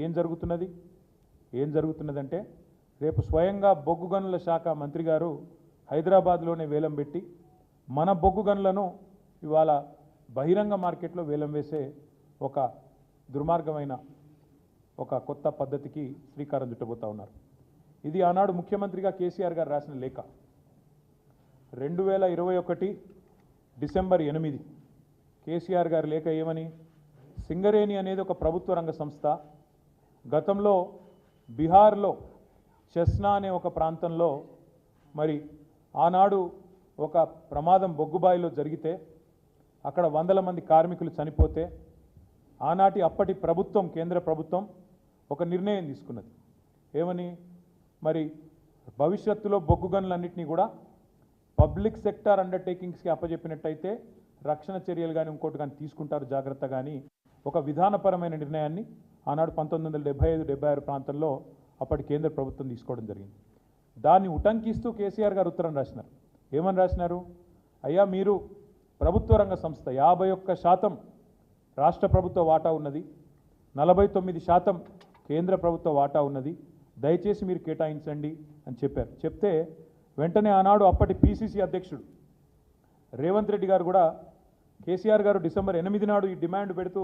ఏం జరుగుతున్నదంటే రేపు స్వయంగా బొగ్గు గనుల శాఖ మంత్రి గారు హైదరాబాద్లోనే వేలం పెట్టి మన బొగ్గు గనులను ఇవాళ బహిరంగ మార్కెట్లో వేలం వేసే ఒక దుర్మార్గమైన ఒక కొత్త పద్ధతికి శ్రీకారం చుట్టబోతా ఉన్నారు. ఇది ఆనాడు ముఖ్యమంత్రిగా కేసీఆర్ గారు రాసిన లేఖ 2021 డిసెంబర్ 8 కేసీఆర్ గారి లేఖ ఏమని, సింగరేణి అనేది ఒక ప్రభుత్వ రంగ సంస్థ. గతంలో బీహార్లో చెస్నా అనే ఒక ప్రాంతంలో మరి ఆనాడు ఒక ప్రమాదం బొగ్గుబాయిలో జరిగితే అక్కడ వందల మంది కార్మికులు చనిపోతే ఆనాటి అప్పటి ప్రభుత్వం, కేంద్ర ప్రభుత్వం ఒక నిర్ణయం తీసుకున్నది. ఏమని, మరి భవిష్యత్తులో బొగ్గు గనులన్నింటినీ కూడా పబ్లిక్ సెక్టార్ అండర్టేకింగ్స్కి అప్పచెప్పినట్టయితే రక్షణ చర్యలు కానీ ఇంకోటి కానీ తీసుకుంటారు జాగ్రత్త. కానీ ఒక విధానపరమైన నిర్ణయాన్ని ఆనాడు 1975-76 ప్రాంతంలో అప్పటి కేంద్ర ప్రభుత్వం తీసుకోవడం జరిగింది. దాన్ని ఉటంకిస్తూ కేసీఆర్ గారు ఉత్తరం రాసినారు. ఏమని రాసినారు, అయ్యా మీరు ప్రభుత్వ రంగ సంస్థ 51% రాష్ట్ర ప్రభుత్వ వాటా ఉన్నది, 49% కేంద్ర ప్రభుత్వ వాటా ఉన్నది, దయచేసి మీరు కేటాయించండి అని చెప్పారు. చెప్తే వెంటనే ఆనాడు అప్పటి పిసిసి అధ్యక్షుడు రేవంత్ రెడ్డి గారు కూడా కేసీఆర్ గారు డిసెంబర్ 8 నాడు ఈ డిమాండ్ పెడుతూ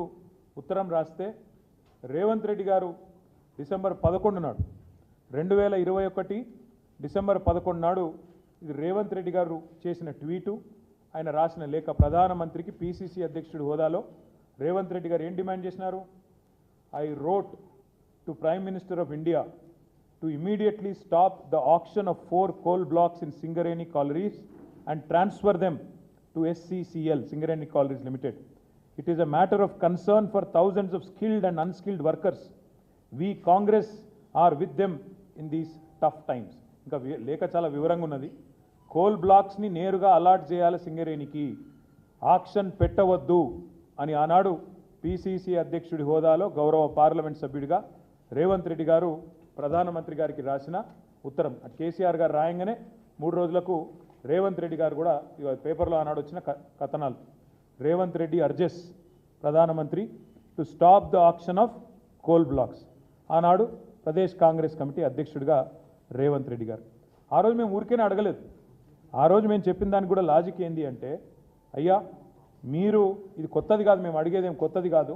ఉత్తరం రాస్తే రేవంత్ రెడ్డి గారు డిసెంబర్ 11 నాడు 2021 డిసెంబర్ 11 నాడు ఇది రేవంత్ రెడ్డి గారు చేసిన ట్వీటు, ఆయన రాసిన లేఖ. ప్రధానమంత్రికి పిసిసి అధ్యక్షుడి హోదాలో రేవంత్ రెడ్డి గారు ఏం డిమాండ్ చేసినారు, I wrote to prime minister of India to immediately stop the auction of 4 coal blocks in Singareni Collieries and transfer them to SCCL, Singareni Collieries Limited. It is a matter of concern for thousands of skilled and unskilled workers. We Congress are with them in these tough times. ఇంకా లేఖ చాలా వివరంగా ఉన్నది. Coal బ్లాక్స్ని నేరుగా allot చేయాలి సింగరేణికి, auction పెట్టవద్దు అని ఆనాడు పిసిసి అధ్యక్షుడి హోదాలో గౌరవ పార్లమెంట్ సభ్యుడిగా రేవంత్ రెడ్డి గారు ప్రధానమంత్రి గారికి రాసిన ఉత్తరం. కేసీఆర్ గారు రాయంగానే 3 రోజులకు రేవంత్ రెడ్డి గారు కూడా పేపర్లో ఆనాడు వచ్చిన కథనాలు, రేవంత్ రెడ్డి అర్జెస్ ప్రధానమంత్రి to stop the auction of coal blocks. ఆనాడు ప్రదేశ్ కాంగ్రెస్ కమిటీ అధ్యక్షుడిగా రేవంత్ రెడ్డి గారు. ఆ రోజు మేము ఊరికేనే అడగలేదు. ఆ రోజు మేము చెప్పిన దానికి కూడా లాజిక్ ఏంది అంటే, అయ్యా మీరు ఇది కొత్తది కాదు, మేము అడిగేదేం కొత్తది కాదు,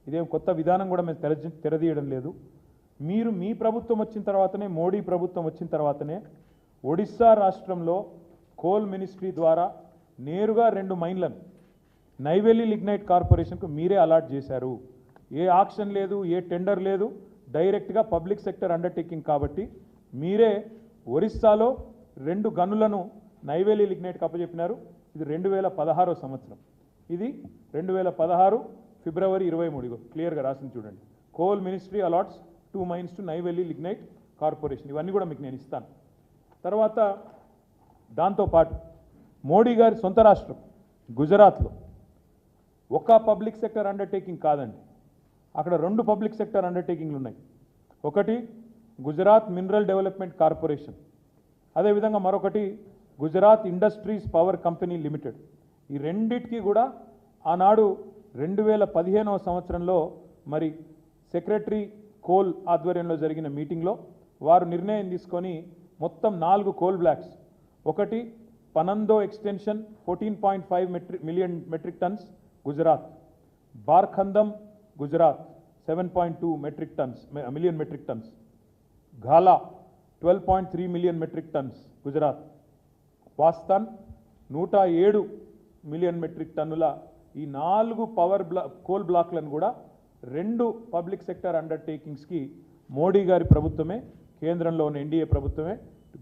ఇదేం కొత్త విధానం కూడా మేము తెరదీయడం లేదు. మీరు మీ ప్రభుత్వం వచ్చిన తర్వాతనే, మోడీ ప్రభుత్వం వచ్చిన తర్వాతనే ఒడిస్సా రాష్ట్రంలో కోల్ మినిస్ట్రీ ద్వారా నేరుగా 2 మైన్లను నైవేలి లిగ్నైట్ కార్పొరేషన్కు మీరే అలాట్ చేశారు. ఏ ఆక్షన్ లేదు, ఏ టెండర్ లేదు, డైరెక్ట్గా పబ్లిక్ సెక్టర్ అండర్టేకింగ్ కాబట్టి మీరే ఒరిస్సాలో 2 గనులను నైవేలి లిగ్నైట్కి అప్పచెప్పినారు. ఇది 2016 సంవత్సరం. ఇది 2016 ఫిబ్రవరి 23 క్లియర్గా రాసింది చూడండి. Coal ministry allots 2 mines to Neyveli lignite corporation. ఇవన్నీ కూడా మీకు నేను ఇస్తాను. తర్వాత దాంతోపాటు మోడీ గారి సొంత రాష్ట్రం గుజరాత్లో ఒక పబ్లిక్ సెక్టర్ అండర్టేకింగ్ కాదండి, అక్కడ 2 పబ్లిక్ సెక్టర్ అండర్టేకింగ్లు ఉన్నాయి. ఒకటి గుజరాత్ మినరల్ డెవలప్మెంట్ కార్పొరేషన్, అదేవిధంగా మరొకటి Gujarat industries power company limited. ఈ రెండిటికి కూడా ఆనాడు 2015వ సంవత్సరంలో మరి సెక్రటరీ కోల్ ఆధ్వర్యంలో జరిగిన మీటింగ్లో వారు నిర్ణయం తీసుకొని మొత్తం 4 కోల్ బ్లాక్స్, ఒకటి Panandhro extension 14.5 million metric tons Gujarat, బార్ఖందం Gujarat 7.2 million metric tons, Ghala 12.3 million metric tons Gujarat, Vastan 107 million metric టన్నుల ఈ 4 కోల్ బ్లాక్లను కూడా 2 పబ్లిక్ సెక్టర్ అండర్టేకింగ్స్కి మోడీ గారి ప్రభుత్వమే, కేంద్రంలో ఉన్న ఎన్డీఏ ప్రభుత్వమే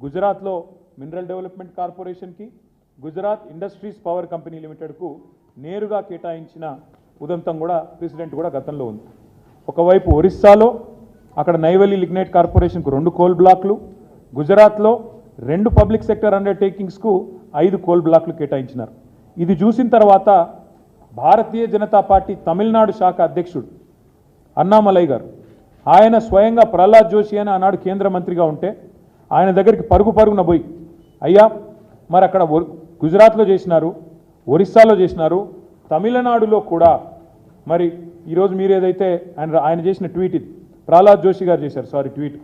గుజరాత్లో మినరల్ డెవలప్మెంట్ కార్పొరేషన్కి, గుజరాత్ ఇండస్ట్రీస్ పవర్ కంపెనీ లిమిటెడ్కు నేరుగా కేటాయించిన ఉదంతం కూడా ప్రెసిడెంట్ కూడా గతంలో ఉంది. ఒకవైపు ఒరిస్సాలో అక్కడ నైవేలి లిగ్నైట్ కార్పొరేషన్కు 2 కోల్ బ్లాక్లు, గుజరాత్లో 2 పబ్లిక్ సెక్టర్ అండర్టేకింగ్స్కు 5 కోల్ బ్లాక్లు కేటాయించినారు. ఇది చూసిన తర్వాత భారతీయ జనతా పార్టీ తమిళనాడు శాఖ అధ్యక్షుడు అన్నామలై గారు, ఆయన స్వయంగా ప్రహ్లాద్ జోషి అని ఆనాడు కేంద్ర మంత్రిగా ఉంటే ఆయన దగ్గరికి పరుగున పోయి, అయ్యా మరి అక్కడ గుజరాత్లో చేసినారు, ఒరిస్సాలో చేసినారు, తమిళనాడులో కూడా మరి ఈరోజు మీరు ఏదైతే ఆయన చేసిన ట్వీట్ ఇది ప్రహ్లాద్ జోషి గారు చేశారు ట్వీట్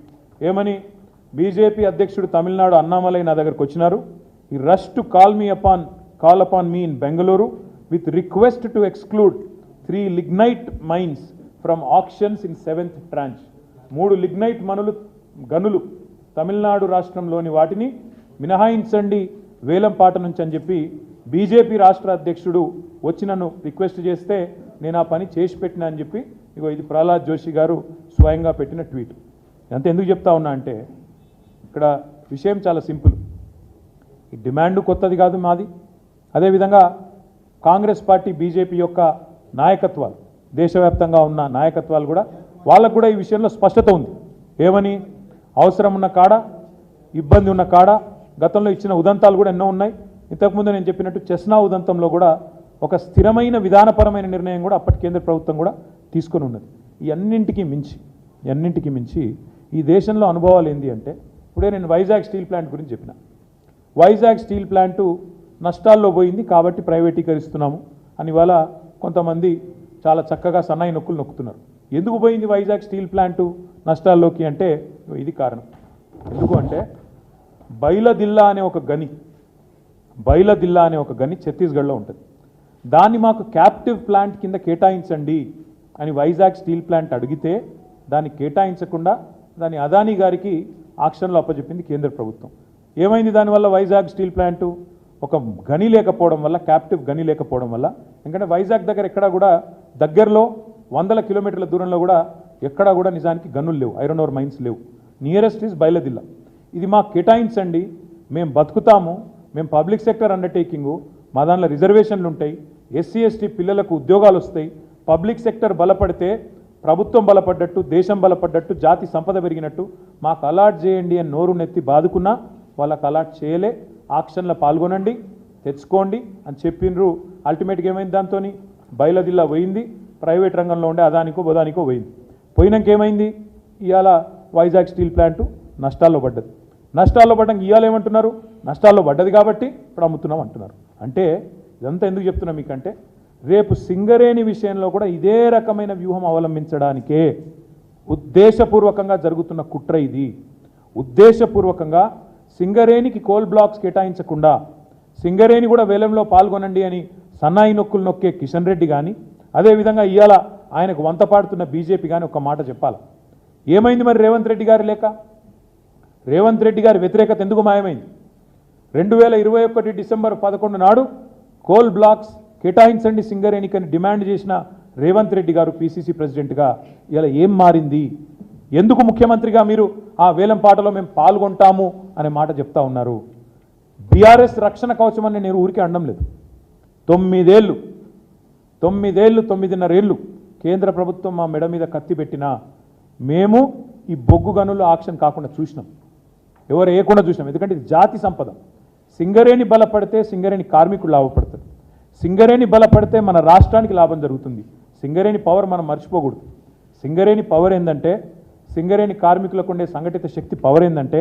ఏమని బీజేపీ అధ్యక్షుడు తమిళనాడు అన్నామలై నా దగ్గరకు వచ్చినారు ఈ rush to call upon me in Bengaluru with request to exclude 3 lignite mines from auctions in 7th tranche 3 lignite గనులు తమిళనాడు రాష్ట్రంలోని వాటిని మినహాయించండి వేలంపాట నుంచి అని చెప్పి బీజేపీ రాష్ట్ర అధ్యక్షుడు వచ్చి నన్ను రిక్వెస్ట్ చేస్తే నేను ఆ పని చేసి పెట్టినా అని చెప్పి ఇగో ఇది ప్రహ్లాద్ జోషి గారు స్వయంగా పెట్టిన ట్వీట్. అంత ఎందుకు చెప్తా ఉన్నా అంటే ఇక్కడ విషయం చాలా సింపుల్. ఈ డిమాండ్ కొత్తది కాదు మాది. అదేవిధంగా కాంగ్రెస్ పార్టీ బీజేపీ యొక్క నాయకత్వాలు దేశవ్యాప్తంగా ఉన్న నాయకత్వాలు కూడా వాళ్ళకు కూడా ఈ విషయంలో స్పష్టత ఉంది. ఏమని అవసరం ఉన్న కాడ ఇబ్బంది ఉన్న కాడ గతంలో ఇచ్చిన ఉదంతాలు కూడా ఎన్నో ఉన్నాయి. ఇంతకుముందు నేను చెప్పినట్టు చెస్నా ఉదంతంలో కూడా ఒక స్థిరమైన విధానపరమైన నిర్ణయం కూడా అప్పటి కేంద్ర ప్రభుత్వం కూడా తీసుకొని ఉన్నది. ఈ అన్నింటికి మించి ఈ దేశంలో అనుభవాలు ఏంటి అంటే ఇప్పుడే నేను వైజాగ్ స్టీల్ ప్లాంట్ గురించి చెప్పిన. వైజాగ్ స్టీల్ ప్లాంటు నష్టాల్లో పోయింది కాబట్టి ప్రైవేటీకరిస్తున్నాము అని ఇవాళ కొంతమంది చాలా చక్కగా సన్నాయి నొక్కులు నొక్కుతున్నారు. ఎందుకు పోయింది వైజాగ్ స్టీల్ ప్లాంటు నష్టాల్లోకి అంటే ఇది కారణం. ఎందుకు అంటే బైలదిల్లా అనే ఒక గని ఛత్తీస్గఢ్లో ఉంటుంది. దాన్ని మాకు క్యాప్టివ్ ప్లాంట్ కింద కేటాయించండి అని వైజాగ్ స్టీల్ ప్లాంట్ అడిగితే దాన్ని కేటాయించకుండా దాన్ని అదానీ గారికి ఆక్షన్లో అప్పచెప్పింది కేంద్ర ప్రభుత్వం. ఏమైంది దానివల్ల వైజాగ్ స్టీల్ ప్లాంటు ఒక గని లేకపోవడం వల్ల క్యాప్టివ్ గని లేకపోవడం వల్ల ఎందుకంటే వైజాగ్ దగ్గర ఎక్కడా కూడా దగ్గరలో 100 కిలోమీటర్ల దూరంలో కూడా ఎక్కడా కూడా నిజానికి గనులు లేవు, ఐరన్ ఓర్ మైన్స్ లేవు. Nearest is Bailadila. ఇది మాకు కేటాయించండి, మేము బతుకుతాము, మేము పబ్లిక్ సెక్టర్ అండర్టేకింగు, మా దాంట్లో రిజర్వేషన్లు ఉంటాయి, ఎస్సీ ఎస్టీ పిల్లలకు ఉద్యోగాలు వస్తాయి, పబ్లిక్ సెక్టర్ బలపడితే ప్రభుత్వం బలపడ్డట్టు, దేశం బలపడ్డట్టు, జాతి సంపద పెరిగినట్టు మాకు అలాట్ చేయండి అని నోరు నెత్తి బాదుకున్నా వాళ్ళకు అలాట్ చేయలే. ఆక్షన్లో పాల్గొనండి, తెచ్చుకోండి అని చెప్పిండ్రు. అల్టిమేట్గా ఏమైంది, దాంతో బైలదిల్లా పోయింది, ప్రైవేట్ రంగంలో ఉండే అదానికో బొదానికో పోయింది. పోయినాక ఏమైంది, ఇవాళ వైజాగ్ స్టీల్ ప్లాంటు నష్టాల్లో పడ్డది. నష్టాల్లో పడ్డానికి ఇవాళ ఏమంటున్నారు, నష్టాల్లో పడ్డది కాబట్టి ఇప్పుడు అమ్ముతున్నాం అంటున్నారు. అంటే ఇదంతా ఎందుకు చెప్తున్నా మీకంటే రేపు సింగరేణి విషయంలో కూడా ఇదే రకమైన వ్యూహం అవలంబించడానికే ఉద్దేశపూర్వకంగా జరుగుతున్న కుట్ర ఇది. ఉద్దేశపూర్వకంగా సింగరేణికి కోల్ బ్లాక్స్ కేటాయించకుండా సింగరేణి కూడా వేలంలో పాల్గొనండి అని సన్నాయి నొక్కులు నొక్కే కిషన్ రెడ్డి కానీ అదేవిధంగా ఇవాళ ఆయనకు వంత పాడుతున్న బీజేపీ కానీ ఒక మాట చెప్పాలి. ఏమైంది మరి రేవంత్ రెడ్డి గారి లేక? రేవంత్ రెడ్డి గారి వ్యతిరేకత ఎందుకు మాయమైంది? 2021 డిసెంబర్ 11 నాడు కోల్ బ్లాక్స్ కేటాయించండి సింగరేణికని డిమాండ్ చేసిన రేవంత్ రెడ్డి గారు పీసీసీ ప్రెసిడెంట్గా ఇలా ఏం మారింది? ఎందుకు ముఖ్యమంత్రిగా మీరు ఆ వేలం పాటలో మేము పాల్గొంటాము అనే మాట చెప్తా ఉన్నారు? బీఆర్ఎస్ రక్షణ కవచం అని నేను ఊరికే అనడం లేదు. 9.5 ఏళ్ళు కేంద్ర ప్రభుత్వం మా మెడ మీద కత్తి పెట్టినా మేము ఈ బొగ్గు గనులు ఆక్షన్ కాకుండా చూసినాం, ఎవరు వేయకుండా చూసినాం. ఎందుకంటే ఇది జాతి సంపద. సింగరేణి బలపడితే సింగరేణి కార్మికులు లాభపడతారు, సింగరేణి బలపడితే మన రాష్ట్రానికి లాభం జరుగుతుంది. సింగరేణి పవర్ మనం మర్చిపోకూడదు. సింగరేణి పవర్ ఏంటంటే, సింగరేణి కార్మికులకు ఉండే సంఘటిత శక్తి పవర్ ఏంటంటే,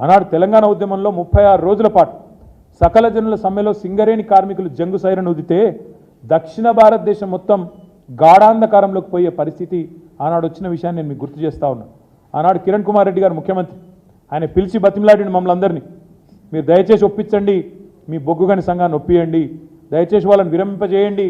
ఆనాడు తెలంగాణ ఉద్యమంలో 36 రోజుల పాటు సకల జనుల సమ్మెలో సింగరేణి కార్మికులు జంగు సైరన్ ఊదితే దక్షిణ భారతదేశం మొత్తం గాఢాంధకారంలోకి పోయే పరిస్థితి ఆనాడు వచ్చిన విషయాన్ని నేను మీకు గుర్తు చేస్తా ఉన్నాను. ఆనాడు కిరణ్ కుమార్ రెడ్డి గారు ముఖ్యమంత్రి, ఆయన పిలిచి బతిమలాడిన మమ్మల్ని అందరినీ, మీరు దయచేసి ఒప్పించండి, మీ బొగ్గు గని సంఘాన్ని ఒప్పియండి, దయచేసి వాళ్ళని విరమింపజేయండి,